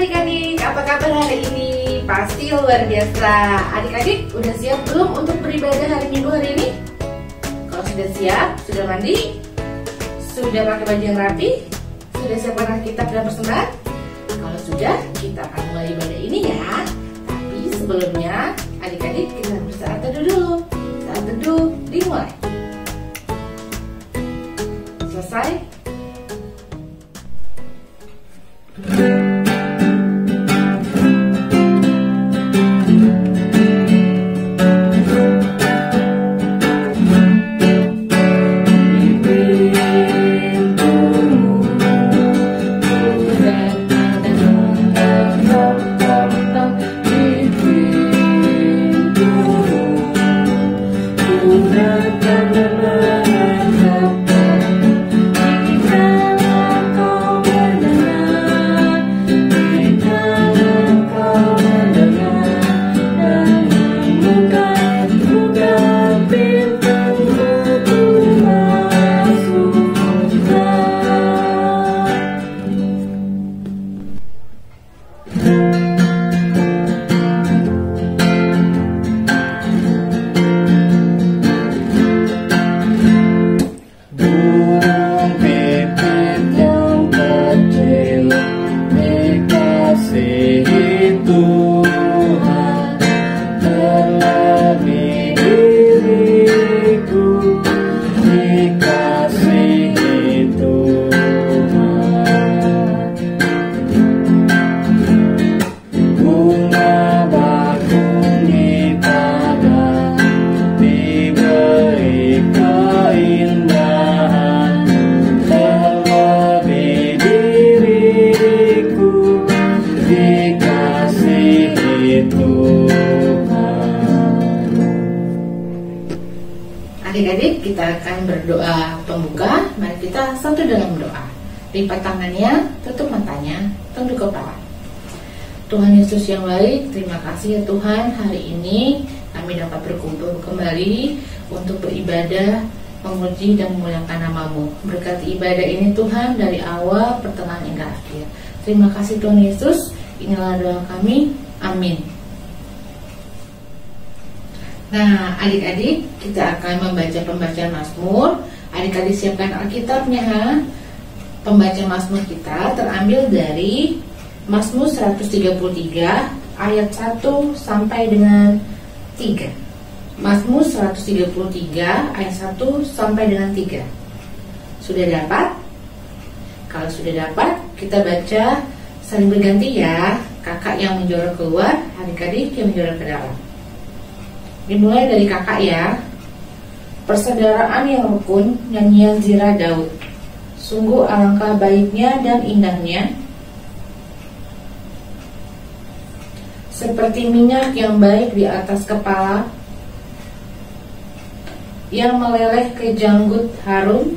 adik-adik, apa kabar hari ini? Pasti luar biasa. Adik-adik udah siap belum untuk beribadah hari Minggu hari ini? Kalau sudah siap, sudah mandi, sudah pakai baju yang rapi, sudah siapkan Alkitab dan persembahan? Kalau sudah, kita akan mulai ibadah ini ya. Tapi sebelumnya, adik-adik kita bersaat teduh dulu. Saat teduh dimulai. Selesai? Adik-adik, kita akan berdoa pembuka. Mari kita satu dalam doa. Lipat tangannya, tutup matanya, tunduk kepala. Tuhan Yesus yang baik, terima kasih ya Tuhan, hari ini kami dapat berkumpul kembali untuk beribadah, memuji dan memuliakan nama-Mu. Berkati ibadah ini Tuhan dari awal, pertengahan hingga akhir. Terima kasih Tuhan Yesus, inilah doa kami, amin. Nah, adik-adik, kita akan membaca pembacaan Mazmur. Adik-adik siapkan Alkitabnya. Pembacaan Mazmur kita terambil dari Mazmur 133 ayat 1 sampai dengan 3. Mazmur 133 ayat 1 sampai dengan 3. Sudah dapat? Kalau sudah dapat, kita baca saling berganti ya. Kakak yang menjorok keluar, adik-adik yang menjorok ke dalam. Dimulai dari kakak ya. Persaudaraan yang rukun, nyanyian zirah Daud. Sungguh alangkah baiknya dan indahnya, seperti minyak yang baik di atas kepala, yang meleleh ke janggut Harun,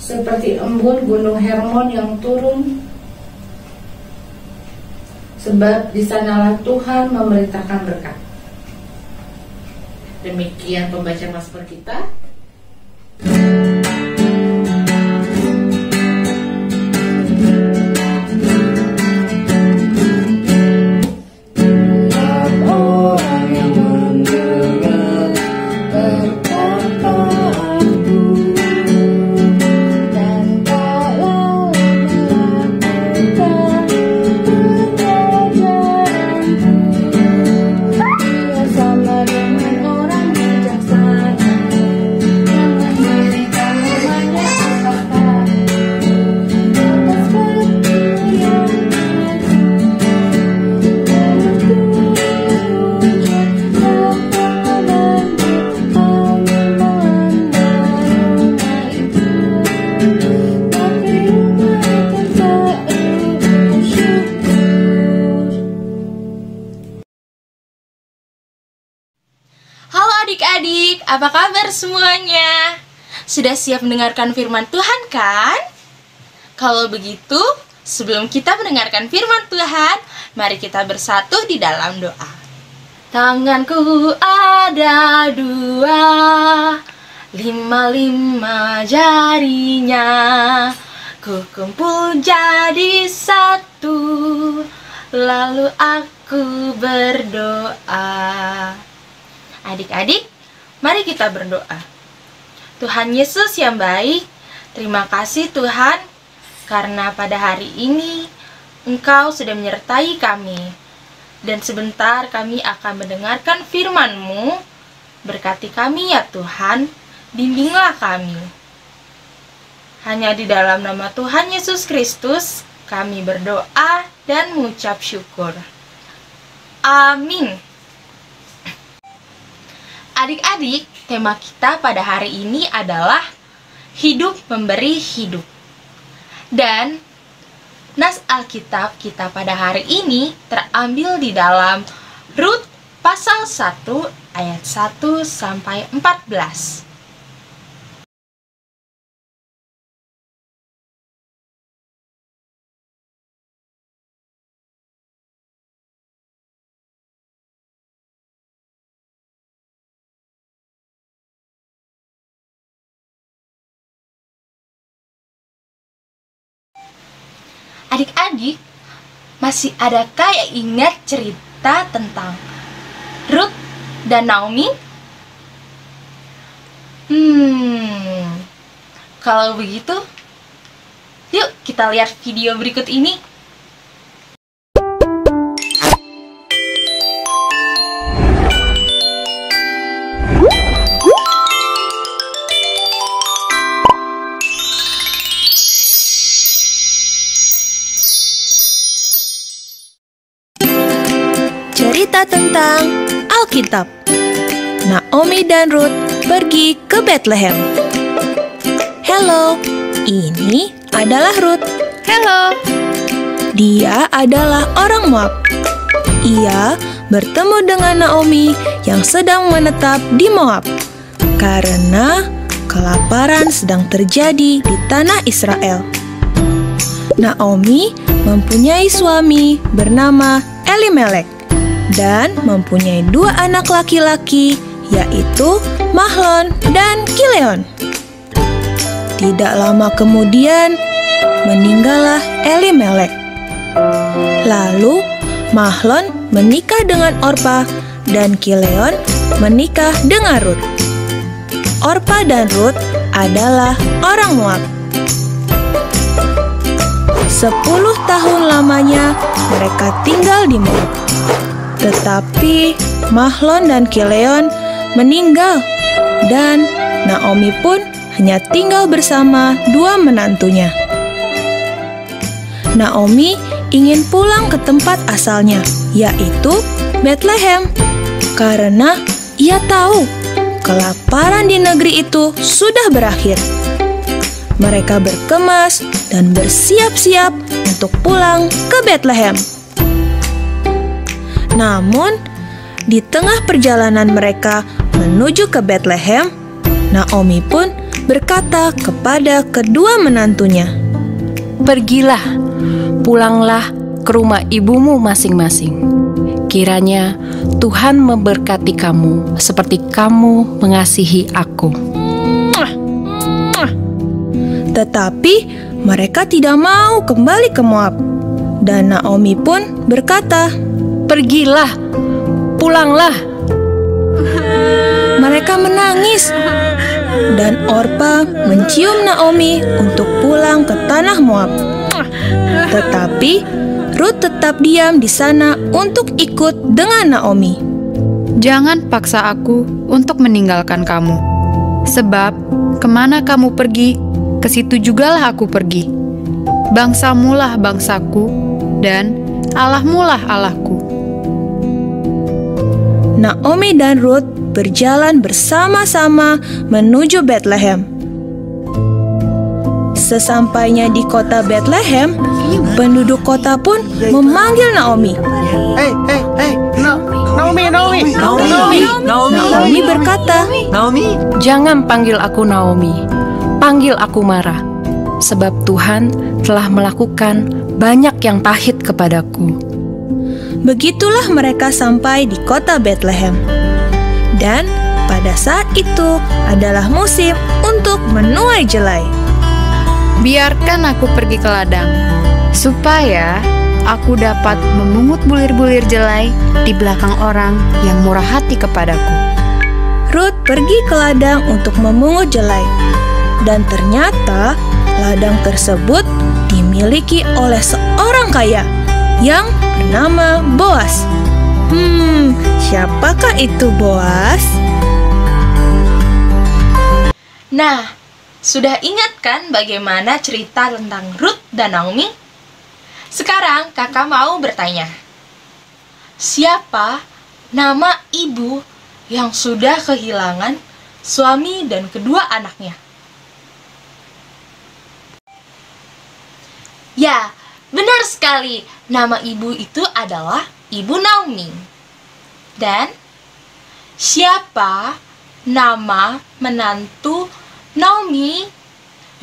seperti embun gunung Hermon yang turun. Sebab di sanalah Tuhan memerintahkan berkat. Demikian pembacaan Mazmur kita. Adik-adik, apa kabar semuanya? Sudah siap mendengarkan firman Tuhan kan? Kalau begitu, sebelum kita mendengarkan firman Tuhan, mari kita bersatu di dalam doa. Tanganku ada dua, 5 jarinya, ku kumpul jadi satu, lalu aku berdoa. Adik-adik, mari kita berdoa. Tuhan Yesus yang baik, terima kasih Tuhan, karena pada hari ini Engkau sudah menyertai kami. Dan sebentar kami akan mendengarkan firman-Mu. Berkati kami ya Tuhan, bimbinglah kami. Hanya di dalam nama Tuhan Yesus Kristus, kami berdoa dan mengucap syukur. Amin. Adik-adik, tema kita pada hari ini adalah hidup memberi hidup. Dan nas Alkitab kita pada hari ini terambil di dalam Rut pasal 1 ayat 1 sampai 14. Adik-adik, masih adakah yang ingat cerita tentang Rut dan Naomi? Kalau begitu, yuk kita lihat video berikut ini. Cerita tentang Alkitab. Naomi dan Rut pergi ke Bethlehem. Halo, ini adalah Rut. Halo. Dia adalah orang Moab. Ia bertemu dengan Naomi yang sedang menetap di Moab karena kelaparan sedang terjadi di tanah Israel. Naomi mempunyai suami bernama Elimelek dan mempunyai 2 anak laki-laki, yaitu Mahlon dan Kileon. Tidak lama kemudian, meninggallah Elimelek. Lalu, Mahlon menikah dengan Orpa dan Kileon menikah dengan Rut. Orpa dan Rut adalah orang Moab. 10 tahun lamanya mereka tinggal di Moab. Tetapi Mahlon dan Kileon meninggal dan Naomi pun hanya tinggal bersama 2 menantunya. Naomi ingin pulang ke tempat asalnya, yaitu Bethlehem, karena ia tahu kelaparan di negeri itu sudah berakhir. Mereka berkemas dan bersiap-siap untuk pulang ke Bethlehem. Namun, di tengah perjalanan mereka menuju ke Bethlehem, Naomi pun berkata kepada kedua menantunya, Pergilah, pulanglah ke rumah ibumu masing-masing. Kiranya Tuhan memberkati kamu seperti kamu mengasihi aku. Tetapi mereka tidak mau kembali ke Moab. Dan Naomi pun berkata, Pergilah, pulanglah. Mereka menangis. Dan Orpa mencium Naomi untuk pulang ke tanah Moab. Tetapi Rut tetap diam di sana untuk ikut dengan Naomi. Jangan paksa aku untuk meninggalkan kamu. Sebab kemana kamu pergi, ke situ jugalah aku pergi. Bangsamulah bangsaku, dan Allahmulah Allahku. Naomi dan Rut berjalan bersama-sama menuju Bethlehem. Sesampainya di kota Bethlehem, penduduk kota pun memanggil Naomi. Naomi berkata, Jangan panggil aku Naomi, panggil aku Mara. Sebab Tuhan telah melakukan banyak yang pahit kepadaku. Begitulah mereka sampai di kota Bethlehem. Dan pada saat itu adalah musim untuk menuai jelai. biarkan aku pergi ke ladang, supaya aku dapat memungut bulir-bulir jelai di belakang orang yang murah hati kepadaku. Rut pergi ke ladang untuk memungut jelai. Dan ternyata ladang tersebut dimiliki oleh seorang kaya yang bernama Boas. Siapakah itu Boas? Nah, sudah ingat kan bagaimana cerita tentang Rut dan Naomi? Sekarang kakak mau bertanya, siapa nama ibu yang sudah kehilangan suami dan kedua anaknya? Ya, benar sekali. Nama ibu itu adalah Ibu Naomi. Dan siapa nama menantu Naomi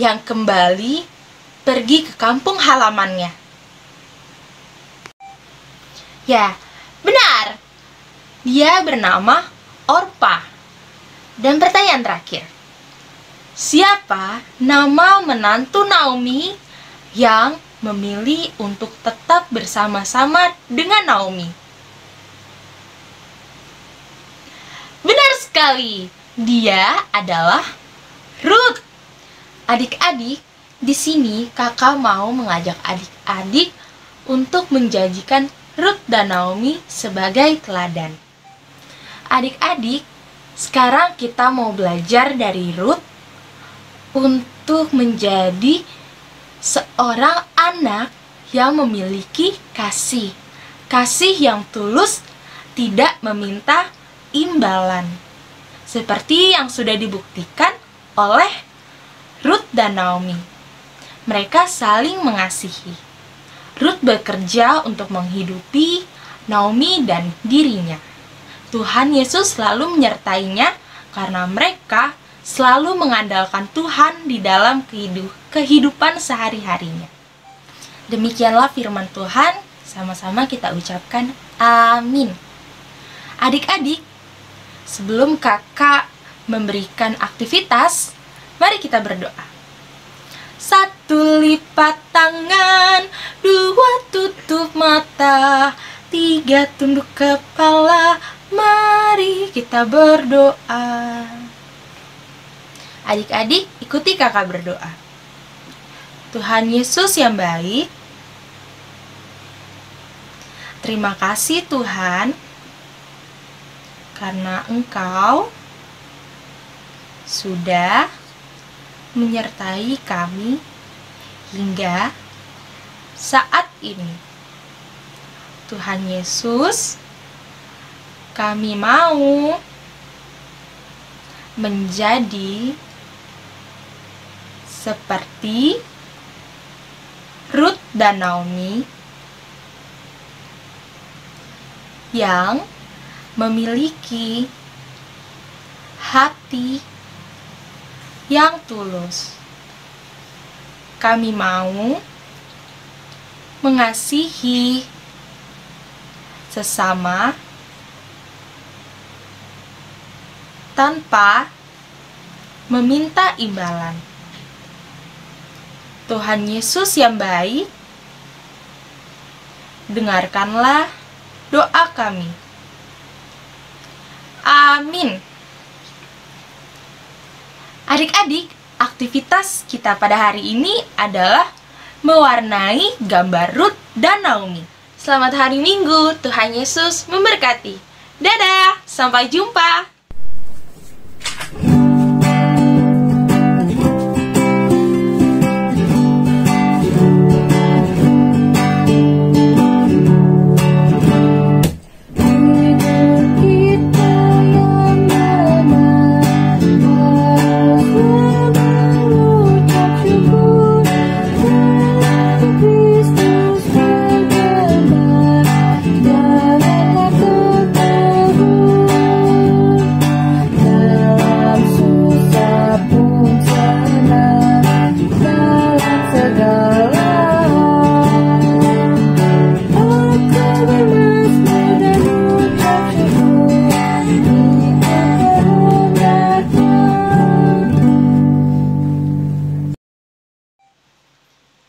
yang kembali pergi ke kampung halamannya? Ya, benar. Dia bernama Orpa. Dan pertanyaan terakhir, siapa nama menantu Naomi yang memilih untuk tetap bersama-sama dengan Naomi? Benar sekali, dia adalah Rut. Adik-adik, di sini kakak mau mengajak adik-adik untuk menjadikan Rut dan Naomi sebagai teladan. Adik-adik, sekarang kita mau belajar dari Rut untuk menjadi seorang anak yang memiliki kasih yang tulus, tidak meminta imbalan. Seperti yang sudah dibuktikan oleh Rut dan Naomi. Mereka saling mengasihi. Rut bekerja untuk menghidupi Naomi dan dirinya. Tuhan Yesus selalu menyertainya karena mereka selalu mengandalkan Tuhan di dalam kehidupan sehari-harinya. Demikianlah firman Tuhan, sama-sama kita ucapkan amin. Adik-adik, sebelum kakak memberikan aktivitas, mari kita berdoa. 1 lipat tangan, 2 tutup mata, 3 tunduk kepala, mari kita berdoa. Adik-adik, ikuti kakak berdoa. Tuhan Yesus yang baik, terima kasih Tuhan, karena Engkau sudah menyertai kami hingga saat ini. Tuhan Yesus, kami mau menjadi seperti Rut dan Naomi yang memiliki hati yang tulus. Kami mau mengasihi sesama tanpa meminta imbalan. Tuhan Yesus yang baik, dengarkanlah doa kami. Amin. Adik-adik, aktivitas kita pada hari ini adalah mewarnai gambar Rut dan Naomi. Selamat hari Minggu, Tuhan Yesus memberkati. Dadah, sampai jumpa.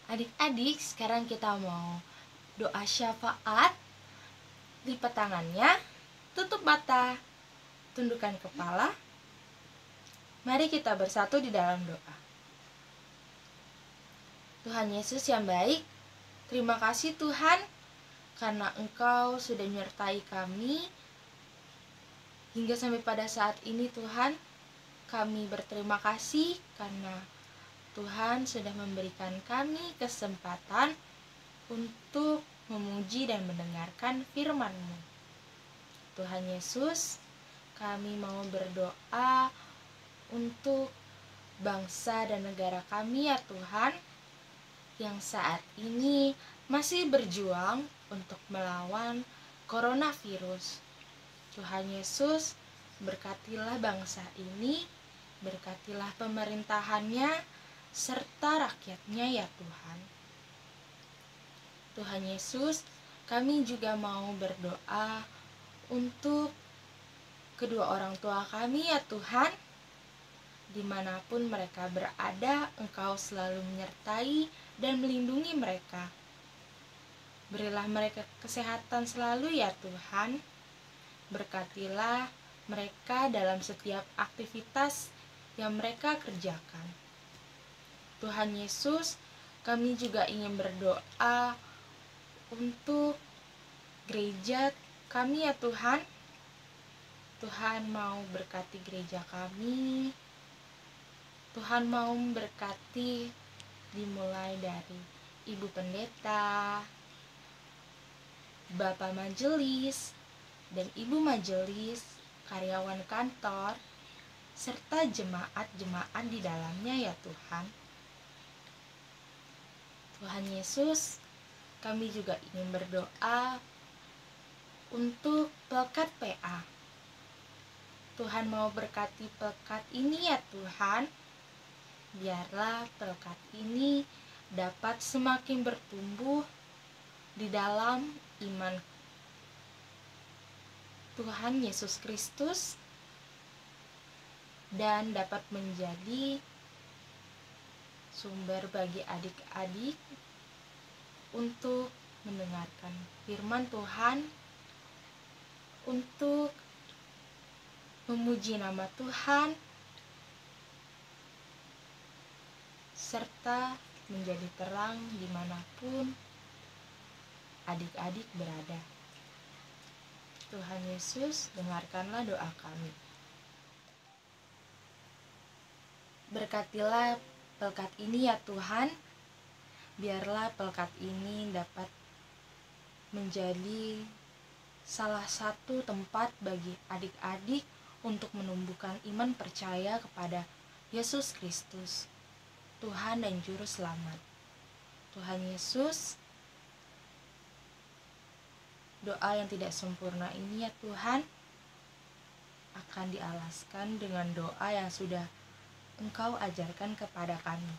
Adik-adik, sekarang kita mau doa syafaat. Lipat tangannya, tutup mata, tundukkan kepala. Mari kita bersatu di dalam doa. Tuhan Yesus yang baik, terima kasih Tuhan, karena Engkau sudah menyertai kami hingga sampai pada saat ini Tuhan. Kami berterima kasih karena Tuhan sudah memberikan kami kesempatan untuk memuji dan mendengarkan firman-Mu. Tuhan Yesus, kami mau berdoa untuk bangsa dan negara kami ya Tuhan, yang saat ini masih berjuang untuk melawan coronavirus. Tuhan Yesus, berkatilah bangsa ini, berkatilah pemerintahannya, serta rakyatnya ya Tuhan. Tuhan Yesus, kami juga mau berdoa untuk kedua orang tua kami ya Tuhan. Dimanapun mereka berada, Engkau selalu menyertai dan melindungi mereka. Berilah mereka kesehatan selalu ya Tuhan. Berkatilah mereka dalam setiap aktivitas yang mereka kerjakan. Tuhan Yesus, kami juga ingin berdoa untuk gereja kami ya Tuhan. Tuhan mau berkati gereja kami. Tuhan mau memberkati dimulai dari Ibu Pendeta, Bapak Majelis, dan Ibu Majelis, karyawan kantor, serta jemaat-jemaat di dalamnya ya Tuhan. Tuhan Yesus, kami juga ingin berdoa untuk Pelkat PA. Tuhan mau berkati Pelkat ini ya Tuhan. Biarlah Pelkat ini dapat semakin bertumbuh di dalam iman Tuhan Yesus Kristus dan dapat menjadi sumber bagi adik-adik untuk mendengarkan firman Tuhan, untuk memuji nama Tuhan, serta menjadi terang dimanapun adik-adik berada. Tuhan Yesus, dengarkanlah doa kami. Berkatilah Pelkat ini ya Tuhan. Biarlah Pelkat ini dapat menjadi salah satu tempat bagi adik-adik untuk menumbuhkan iman percaya kepada Yesus Kristus, Tuhan dan Juru Selamat. Tuhan Yesus, doa yang tidak sempurna ini ya Tuhan akan dialaskan dengan doa yang sudah Engkau ajarkan kepada kami.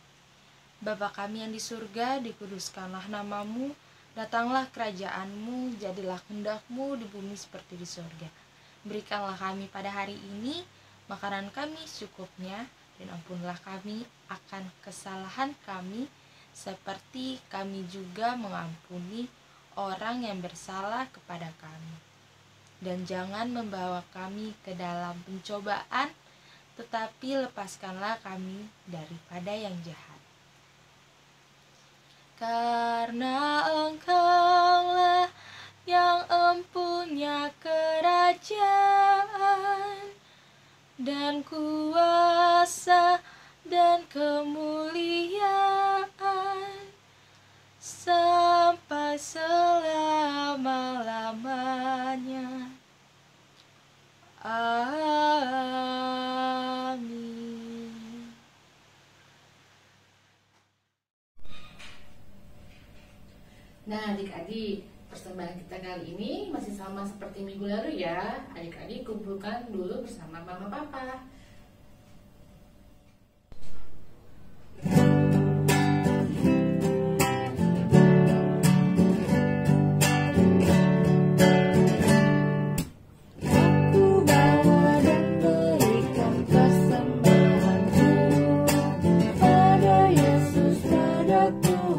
Bapa kami yang di surga, dikuduskanlah namamu, datanglah kerajaan-Mu, jadilah kehendak-Mu di bumi seperti di surga. Berikanlah kami pada hari ini makanan kami secukupnya, dan ampunlah kami akan kesalahan kami, seperti kami juga mengampuni orang yang bersalah kepada kami. Dan jangan membawa kami ke dalam pencobaan, tetapi lepaskanlah kami daripada yang jahat. Karena Engkaulah yang empunya kerajaan dan kuasa dan kemuliaan sampai selama-lamanya. Amin. Nah adik-adik, persembahan kita kali ini masih sama seperti minggu lalu ya. Adik-adik kumpulkan dulu bersama mama papa. Pada Yesus, padaku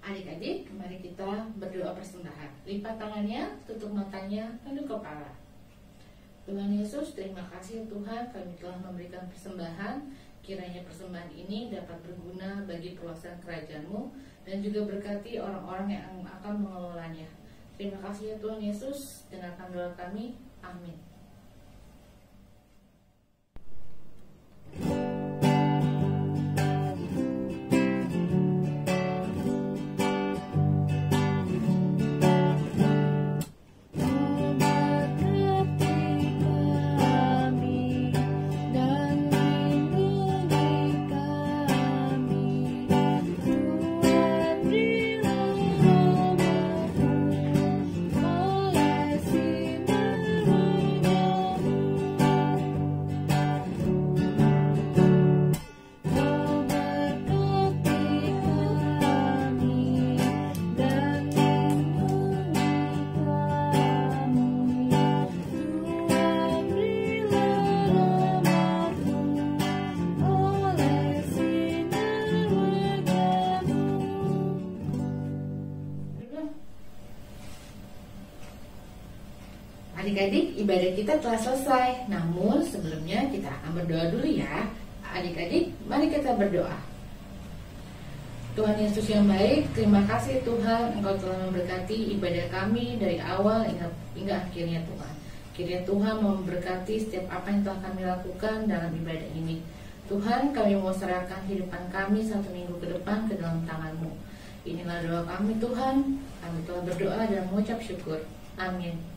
Adik-adik, mari kita berdoa persembahan. Lipat tangannya, tutup matanya, tunduk kepala. Tuhan Yesus, terima kasih Tuhan, kami telah memberikan persembahan. Kiranya persembahan ini dapat berguna bagi perluasan kerajaan-Mu dan juga berkati orang-orang yang akan mengelolanya. Terima kasih ya Tuhan Yesus, dengarkan doa kami. Amin. Adik-adik, ibadah kita telah selesai. Namun sebelumnya kita akan berdoa dulu ya. Adik-adik, mari kita berdoa. Tuhan Yesus yang baik, terima kasih Tuhan, Engkau telah memberkati ibadah kami dari awal hingga akhirnya Tuhan. Kiranya Tuhan memberkati setiap apa yang telah kami lakukan dalam ibadah ini. Tuhan, kami mau serahkan kehidupan kami 1 minggu ke depan ke dalam tangan-Mu. Inilah doa kami Tuhan, kami telah berdoa dan mengucap syukur. Amin.